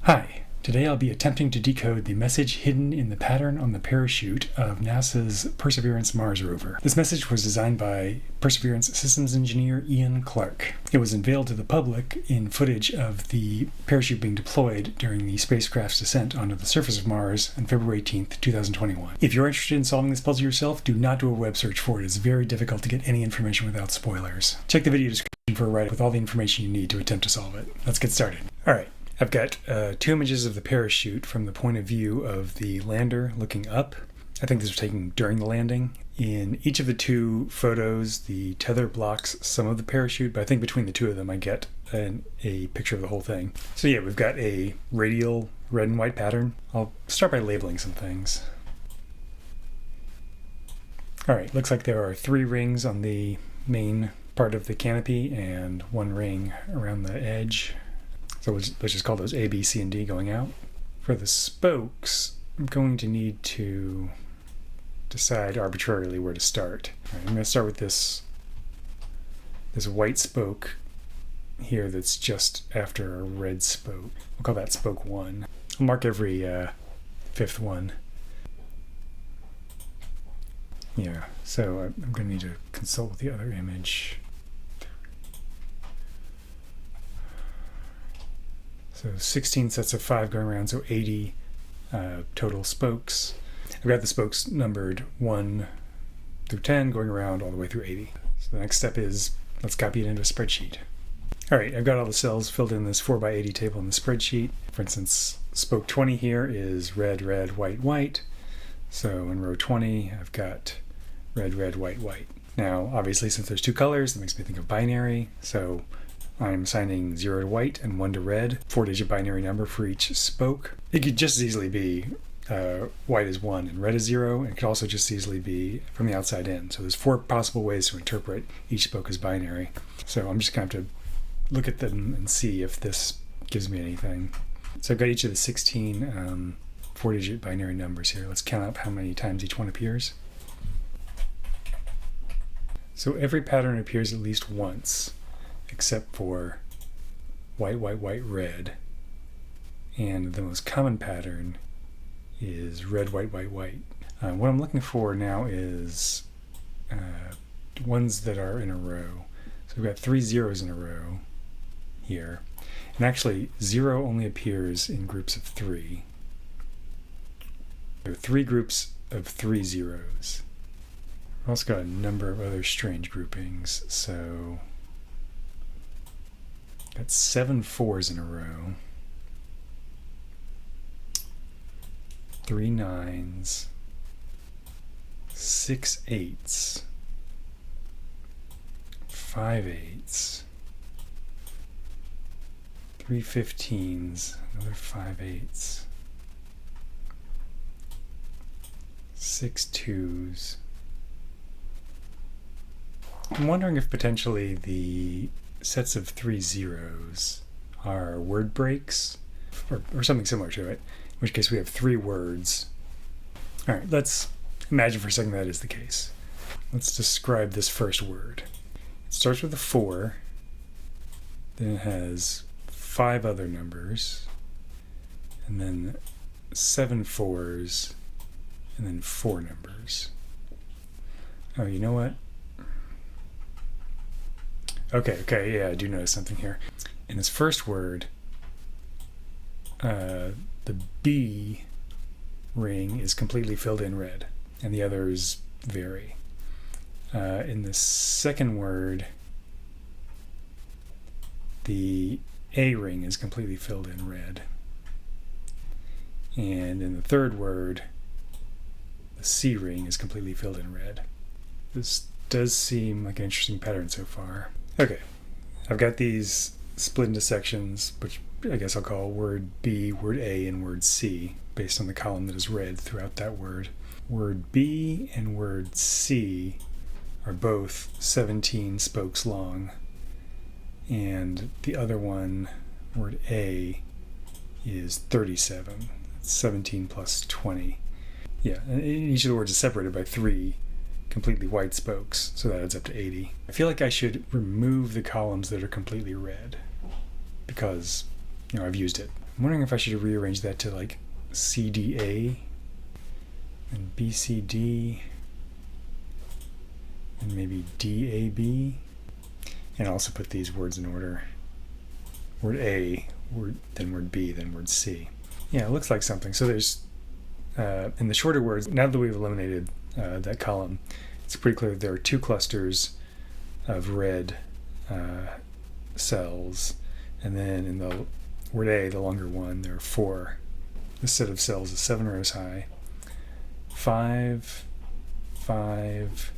Hi, today I'll be attempting to decode the message hidden in the pattern on the parachute of NASA's Perseverance Mars rover. This message was designed by Perseverance systems engineer Ian Clark. It was unveiled to the public in footage of the parachute being deployed during the spacecraft's descent onto the surface of Mars on February 18th, 2021. If you're interested in solving this puzzle yourself, do not do a web search for it. It's very difficult to get any information without spoilers. Check the video description for a write-up with all the information you need to attempt to solve it. Let's get started. Alright. I've got two images of the parachute from the point of view of the lander looking up. I think these were taken during the landing. In each of the two photos, the tether blocks some of the parachute, but I think between the two of them I get a picture of the whole thing. So yeah, we've got a radial red and white pattern. I'll start by labeling some things. Alright, looks like there are 3 rings on the main part of the canopy and 1 ring around the edge. So let's just call those A, B, C, and D going out. For the spokes, I'm going to need to decide arbitrarily where to start. All right, I'm going to start with this white spoke here that's just after a red spoke. We'll call that spoke 1. I'll mark every 5th one. Yeah, so I'm going to need to consult with the other image. So 16 sets of 5 going around, so 80 total spokes. I've got the spokes numbered 1 through 10 going around all the way through 80. So the next step is, let's copy it into a spreadsheet. All right, I've got all the cells filled in this 4x80 table in the spreadsheet. For instance, spoke 20 here is red, red, white, white. So in row 20, I've got red, red, white, white. Now, obviously, since there's 2 colors, that makes me think of binary. So I'm assigning 0 to white and 1 to red, 4-digit binary number for each spoke. It could just as easily be white is 1 and red is 0, and it could also just easily be from the outside in. So there's 4 possible ways to interpret each spoke as binary. So I'm just going to have to look at them and see if this gives me anything. So I've got each of the 16 4-digit binary numbers here. Let's count up how many times each one appears. So every pattern appears at least once, except for white, white, white, red. And the most common pattern is red, white, white, white. What I'm looking for now is ones that are in a row. So we've got 3 zeros in a row here. And actually, 0 only appears in groups of 3. There are 3 groups of 3 zeros. I've also got a number of other strange groupings, so got 7 4s in a row, 3 9s, 6 8s, 5 8s, 3 15s, another 5 8s, 6 2s. I'm wondering if potentially the sets of 3 zeros are word breaks or something similar to it, in which case we have 3 words. All right, let's imagine for a second that is the case. Let's describe this first word. It starts with a 4, then it has 5 other numbers, and then 7 4s, and then 4 numbers. Oh, you know what? Okay, yeah, I do notice something here. In this first word, the B ring is completely filled in red, and the others vary. In the second word, the A ring is completely filled in red. And in the third word, the C ring is completely filled in red. This does seem like an interesting pattern so far. Okay, I've got these split into sections, which I guess I'll call word B, word A, and word C, based on the column that is red throughout that word. Word B and word C are both 17 spokes long, and the other one, word A, is 37. It's 17 plus 20. Yeah, and each of the words is separated by 3 completely white spokes, so that adds up to 80. I feel like I should remove the columns that are completely red because, I've used it. I'm wondering if I should rearrange that to like CDA and BCD and maybe DAB, and also put these words in order. Word A, then word B, then word C. Yeah, it looks like something. So there's, in the shorter words, now that we've eliminated that column, it's pretty clear that there are two clusters of red cells, and then in the word A, the longer one, there are four. This set of cells is 7 rows high. 5, 5,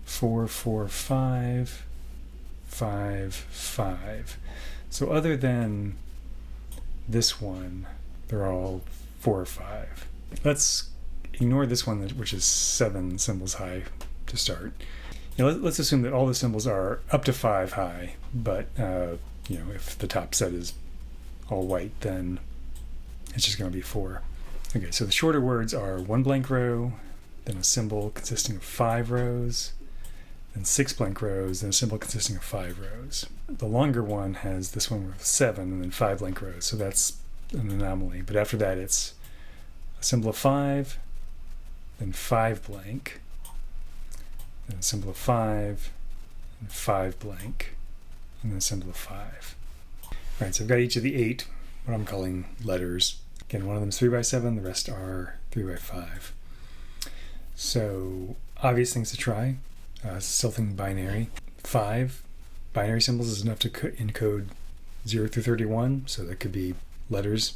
4, 4, 5, 5, 5. So other than this one, they're all 4 or 5. Let's ignore this one, which is 7 symbols high to start. Let's assume that all the symbols are up to 5 high, but if the top set is all white, then it's just going to be 4. Okay, so the shorter words are 1 blank row, then a symbol consisting of 5 rows, then 6 blank rows, then a symbol consisting of 5 rows. The longer one has this one with 7 and then 5 blank rows, so that's an anomaly. But after that, it's a symbol of 5, then 5 blank, then a symbol of 5, and 5 blank, and then a symbol of 5. All right, so I've got each of the 8, what I'm calling letters. Again, one of them is 3 by 7, the rest are 3 by 5. So, obvious things to try. Still thinking binary. 5 binary symbols is enough to encode 0 through 31, so that could be letters.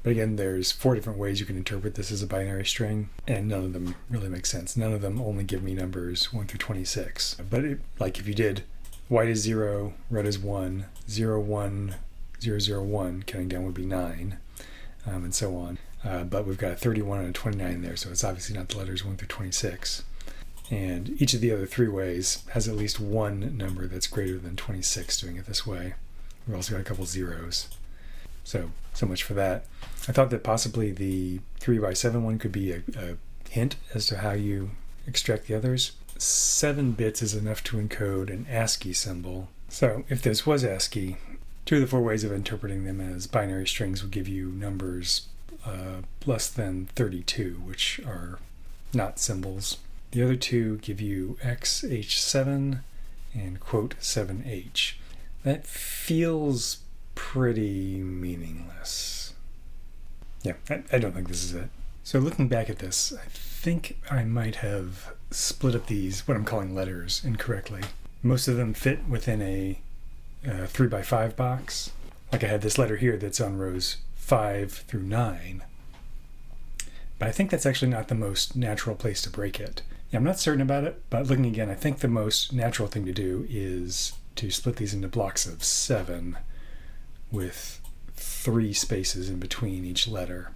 But again, there's 4 different ways you can interpret this as a binary string, and none of them really make sense. None of them only give me numbers 1 through 26. But like if you did white is 0, red is 1, 0, 1, 0, 0, 1, counting down would be 9, and so on. But we've got a 31 and a 29 there, so it's obviously not the letters 1 through 26. And each of the other 3 ways has at least one number that's greater than 26 doing it this way. We've also got a couple zeros. So much for that. I thought that possibly the 3 by 7 one could be a hint as to how you extract the others. 7 bits is enough to encode an ASCII symbol. So if this was ASCII, 2 of the 4 ways of interpreting them as binary strings would give you numbers less than 32, which are not symbols. The other 2 give you XH7 and quote 7H. That feels pretty meaningless. Yeah, I don't think this is it. So looking back at this, I think I might have split up these, what I'm calling letters, incorrectly. Most of them fit within a 3 by 5 box. Like I had this letter here that's on rows 5 through 9. But I think that's actually not the most natural place to break it. Yeah, I'm not certain about it, but looking again, I think the most natural thing to do is to split these into blocks of 7 with 3 spaces in between each letter.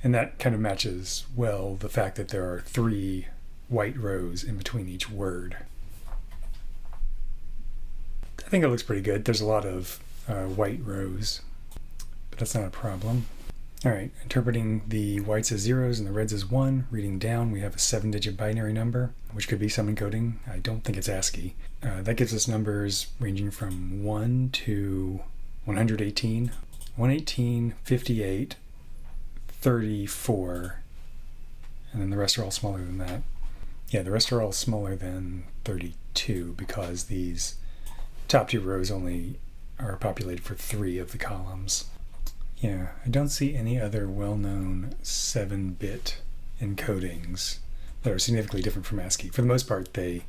And that kind of matches well the fact that there are 3 white rows in between each word. I think it looks pretty good. There's a lot of white rows, but that's not a problem. All right, interpreting the whites as 0s and the reds as 1. Reading down, we have a 7-digit binary number, which could be some encoding. I don't think it's ASCII. That gives us numbers ranging from 1 to 118, 118, 58, 34, and then the rest are all smaller than that. Yeah, the rest are all smaller than 32 because these top 2 rows only are populated for 3 of the columns. Yeah, I don't see any other well-known 7-bit encodings that are significantly different from ASCII. For the most part, they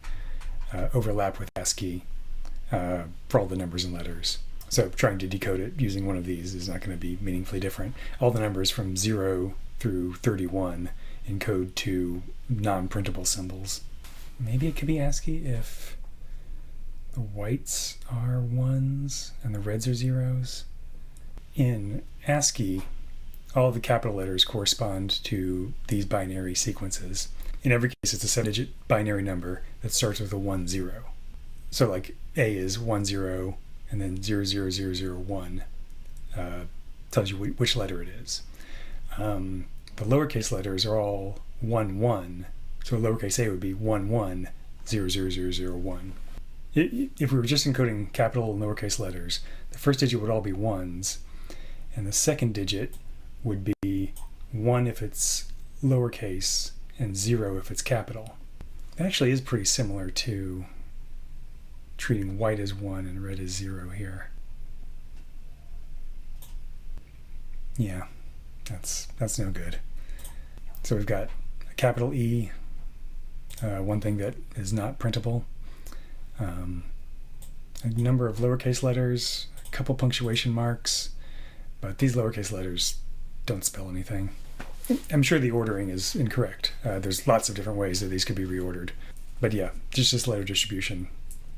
overlap with ASCII for all the numbers and letters. So trying to decode it using one of these is not going to be meaningfully different. All the numbers from 0 through 31 encode to non-printable symbols. Maybe it could be ASCII if the whites are 1s and the reds are 0s. In ASCII, all of the capital letters correspond to these binary sequences. In every case, it's a 7-digit binary number that starts with a 1, 0. So like A is 1, 0, and then 0, 0, 0, 0, 1 tells you which letter it is. The lowercase letters are all 1, 1. So lowercase a would be 1, 1, 0, 0, 0, 0, 1. If we were just encoding capital and lowercase letters, the first digit would all be 1s, and the second digit would be 1 if it's lowercase and 0 if it's capital. That actually is pretty similar to treating white as 1 and red as 0 here. Yeah, that's no good. So we've got a capital E, one thing that is not printable, a number of lowercase letters, a couple punctuation marks, but these lowercase letters don't spell anything. I'm sure the ordering is incorrect. There's lots of different ways that these could be reordered. But yeah, just this letter distribution,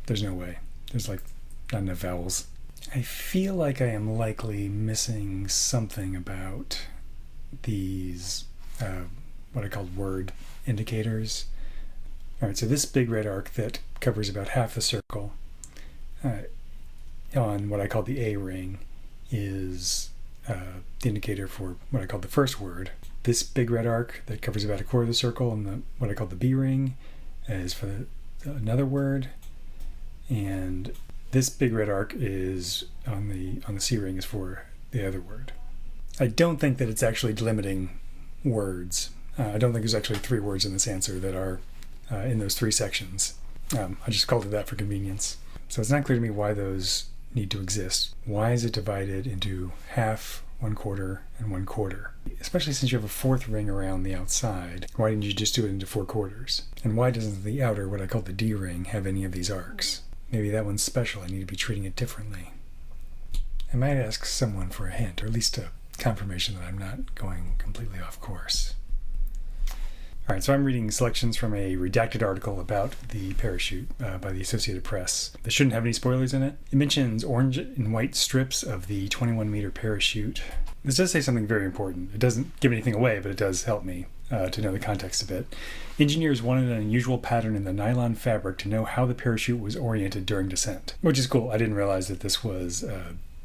there's no way. There's like not enough vowels. I feel like I am likely missing something about these, what I called word indicators. All right, so this big red arc that covers about half the circle on what I call the A ring is the indicator for what I call the first word. This big red arc that covers about a quarter of the circle and what I call the B ring is for another word. And this big red arc is on the C ring is for the other word. I don't think that it's actually delimiting words. I don't think there's actually 3 words in this answer that are in those 3 sections. I just called it that for convenience. So it's not clear to me why those need to exist. Why is it divided into half, 1/4, and 1/4? Especially since you have a 4th ring around the outside. Why didn't you just do it into 4 quarters? And why doesn't the outer, what I call the D ring, have any of these arcs? Maybe that one's special. I need to be treating it differently. I might ask someone for a hint, or at least a confirmation that I'm not going completely off course. All right, so I'm reading selections from a redacted article about the parachute by the Associated Press. That shouldn't have any spoilers in it. It mentions orange and white strips of the 21-meter parachute. This does say something very important. It doesn't give anything away, but it does help me to know the context a bit. Engineers wanted an unusual pattern in the nylon fabric to know how the parachute was oriented during descent, which is cool. I didn't realize that this was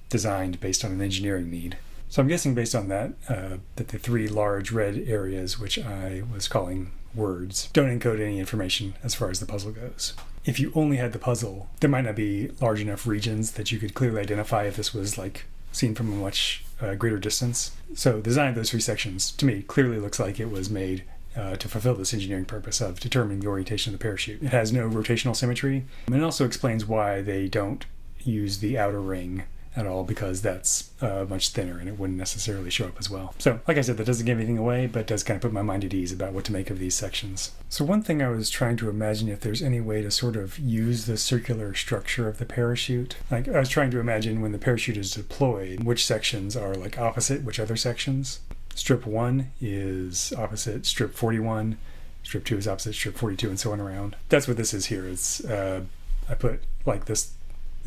designed based on an engineering need. So I'm guessing based on that, that the 3 large red areas, which I was calling words, don't encode any information as far as the puzzle goes. If you only had the puzzle, there might not be large enough regions that you could clearly identify if this was like seen from a much greater distance. So the design of those 3 sections, to me, clearly looks like it was made to fulfill this engineering purpose of determining the orientation of the parachute. It has no rotational symmetry, and it also explains why they don't use the outer ring at all, because that's much thinner and it wouldn't necessarily show up as well. So, like I said, that doesn't give anything away, but does kind of put my mind at ease about what to make of these sections. So one thing I was trying to imagine if there's any way to sort of use the circular structure of the parachute. Like, I was trying to imagine when the parachute is deployed, which sections are like opposite which other sections. Strip 1 is opposite strip 41, strip 2 is opposite strip 42, and so on around. That's what this is here. It's I put like this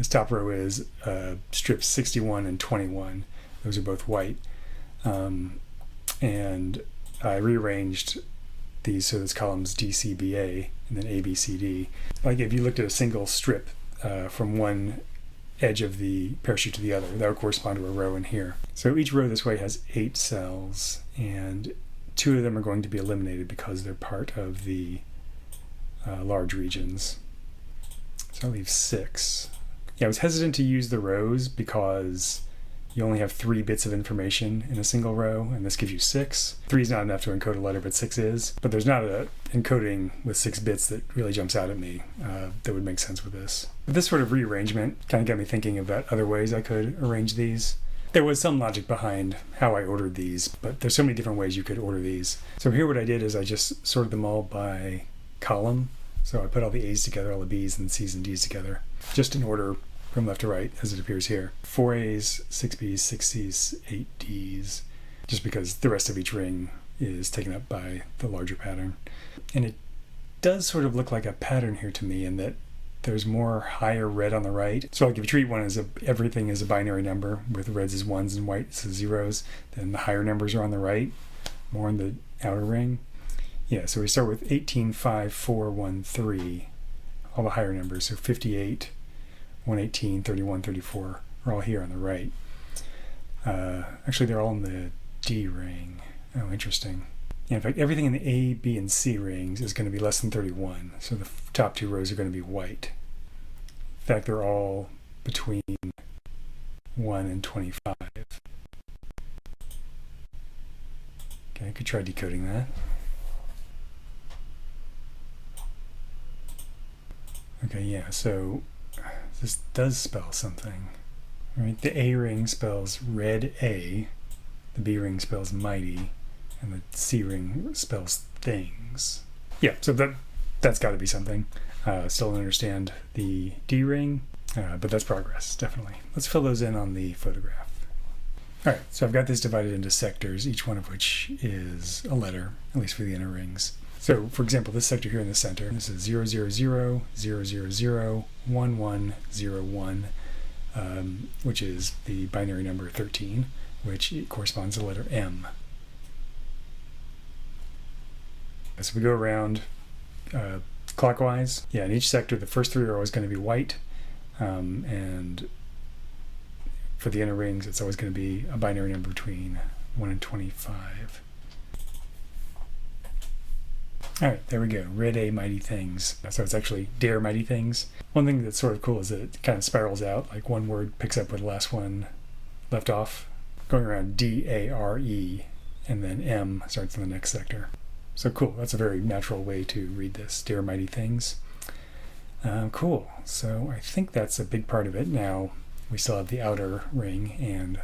top row is strips 61 and 21. Those are both white. And I rearranged these so there's columns D, C, B, A, and then A, B, C, D. Like if you looked at a single strip from one edge of the parachute to the other, that would correspond to a row in here. So each row this way has 8 cells, and 2 of them are going to be eliminated because they're part of the large regions. So I'll leave 6. Yeah, I was hesitant to use the rows because you only have 3 bits of information in a single row, and this gives you 6. 3 is not enough to encode a letter, but 6 is. But there's not a encoding with 6 bits that really jumps out at me that would make sense with this. But this sort of rearrangement kind of got me thinking about other ways I could arrange these. There was some logic behind how I ordered these, but there's so many different ways you could order these. So here what I did is I just sorted them all by column. So I put all the A's together, all the B's and C's and D's together, just in order from left to right as it appears here. 4 A's, 6 B's, 6 C's, 8 D's, just because the rest of each ring is taken up by the larger pattern. And it does sort of look like a pattern here to me in that there's more higher red on the right. So like if you treat one as everything is a binary number with reds as 1s and whites as 0s, then the higher numbers are on the right, more in the outer ring. Yeah, so we start with 18, 5, 4, 1, 3, all the higher numbers. So 58, 118, 31, 34 are all here on the right. Actually, they're all in the D ring. Oh, interesting. Yeah, in fact, everything in the A, B, and C rings is going to be less than 31. So the top 2 rows are going to be white. In fact, they're all between 1 and 25. Okay, I could try decoding that. Okay, yeah, so this does spell something. Right? The A ring spells red A, the B ring spells mighty, and the C ring spells things. Yeah, so that's got to be something. Still don't understand the D ring, but that's progress, definitely. Let's fill those in on the photograph. All right, so I've got this divided into sectors, each one of which is a letter, at least for the inner rings. So, for example, this sector here in the center, this is 000, 000, 1101, which is the binary number 13, which corresponds to the letter M. So we go around clockwise. Yeah, in each sector, the first three are always going to be white, and for the inner rings, it's always going to be a binary number between 1 and 25. All right, there we go. Red A, mighty things. So it's actually dare mighty things. One thing that's sort of cool is that it kind of spirals out, like one word picks up where the last one left off, going around D-A-R-E, and then M starts in the next sector. So cool, that's a very natural way to read this, dare mighty things. Cool, so I think that's a big part of it. Now, we still have the outer ring, and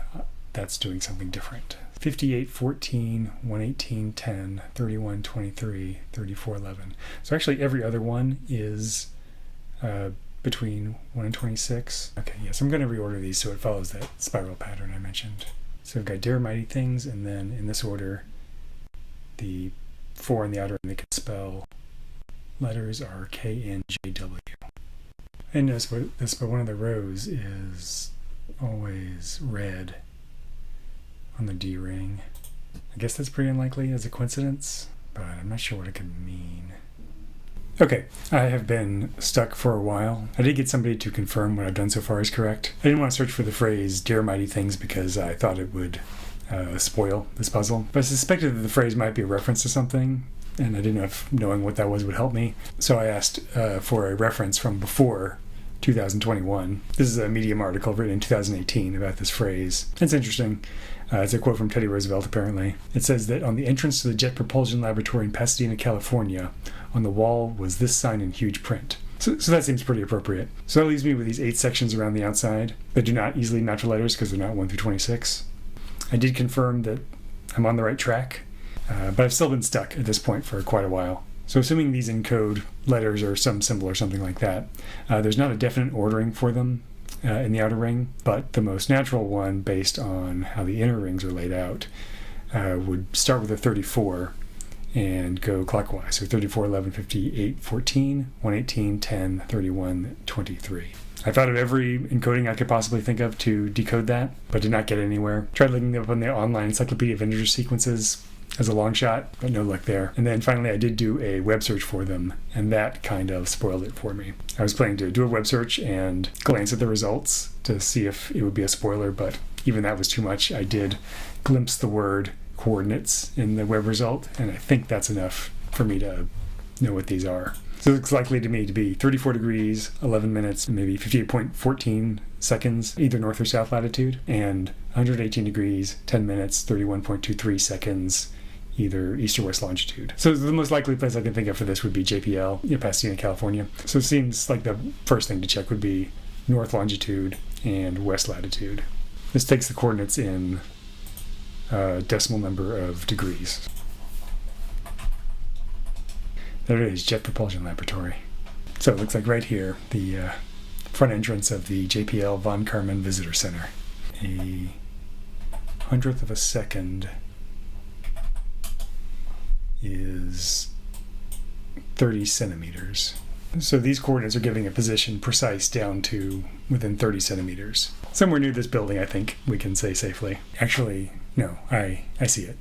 that's doing something different. 58, 14, 118, 10, 31, 23, 34, 11. So actually every other one is between 1 and 26. Okay, yes, I'm going to reorder these so it follows that spiral pattern I mentioned. So we've got dare mighty things, and then in this order, the 4 in the outer ring they can spell letters are K, N, J, W. And notice this, but one of the rows is always red on the D ring. I guess that's pretty unlikely as a coincidence, but I'm not sure what it could mean. Okay, I have been stuck for a while. I did get somebody to confirm what I've done so far is correct. I didn't want to search for the phrase dare mighty things because I thought it would spoil this puzzle, but I suspected that the phrase might be a reference to something, and I didn't know if knowing what that was would help me. So I asked for a reference from before 2021. This is a Medium article written in 2018 about this phrase. It's interesting. It's a quote from Teddy Roosevelt, apparently. It says that on the entrance to the Jet Propulsion Laboratory in Pasadena, California, on the wall was this sign in huge print. So that seems pretty appropriate. So that leaves me with these 8 sections around the outside that do not easily match the letters because they're not 1 through 26. I did confirm that I'm on the right track, but I've still been stuck at this point for quite a while. So assuming these encode letters or some symbol or something like that, there's not a definite ordering for them in the outer ring, but the most natural one based on how the inner rings are laid out would start with a 34 and go clockwise. So 34, 11, 58, 14, 118, 10, 31, 23. I thought of every encoding I could possibly think of to decode that, but did not get anywhere. Tried looking up on the online Encyclopedia of Integer Sequences as a long shot, but no luck there. And then finally I did do a web search for them, and that kind of spoiled it for me. I was planning to do a web search and glance at the results to see if it would be a spoiler, but even that was too much. I did glimpse the word coordinates in the web result, and I think that's enough for me to know what these are. So it looks likely to me to be 34 degrees, 11 minutes, and maybe 58.14 seconds, either north or south latitude, and 118 degrees, 10 minutes, 31.23 seconds, either east or west longitude. So the most likely place I can think of for this would be JPL, Pasadena, California. So it seems like the first thing to check would be north longitude and west latitude. This takes the coordinates in decimal number of degrees. There it is, Jet Propulsion Laboratory. So it looks like right here, the front entrance of the JPL Von Karman Visitor Center. A 100th of a second is 30 centimeters. So these coordinates are giving a position precise down to within 30 centimeters. Somewhere near this building, I think we can say safely. Actually, no, I see it.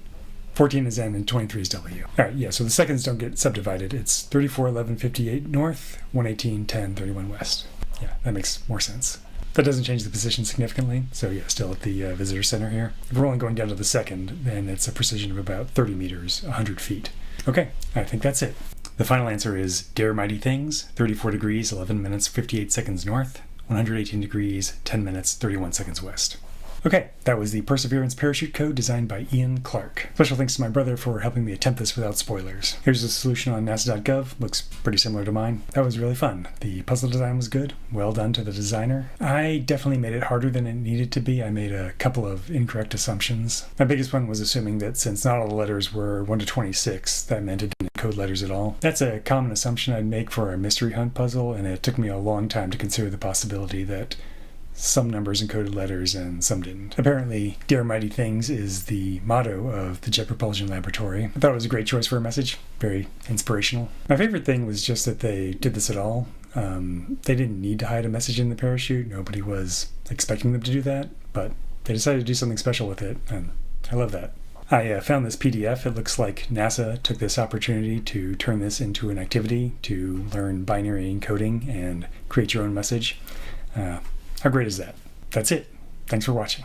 14 is N and 23 is W. All right, yeah, so the seconds don't get subdivided. It's 34, 11, 58 north, 118, 10, 31 west. Yeah, that makes more sense. That doesn't change the position significantly, so yeah, still at the visitor center here. If we're only going down to the second, then it's a precision of about 30 meters, 100 feet. Okay, I think that's it. The final answer is dare mighty things, 34 degrees, 11 minutes, 58 seconds north, 118 degrees, 10 minutes, 31 seconds west. Okay, that was the Perseverance parachute code designed by Ian Clark. Special thanks to my brother for helping me attempt this without spoilers. Here's the solution on nasa.gov. Looks pretty similar to mine. That was really fun. The puzzle design was good. Well done to the designer. I definitely made it harder than it needed to be. I made a couple of incorrect assumptions. My biggest one was assuming that since not all the letters were 1 to 26, that meant it didn't encode letters at all. That's a common assumption I'd make for a mystery hunt puzzle, and it took me a long time to consider the possibility that some numbers encoded letters and some didn't. Apparently, Dare Mighty Things is the motto of the Jet Propulsion Laboratory. I thought it was a great choice for a message. Very inspirational. My favorite thing was just that they did this at all. They didn't need to hide a message in the parachute. Nobody was expecting them to do that, but they decided to do something special with it, and I love that. I found this PDF. It looks like NASA took this opportunity to turn this into an activity to learn binary encoding and create your own message. How great is that? That's it. Thanks for watching.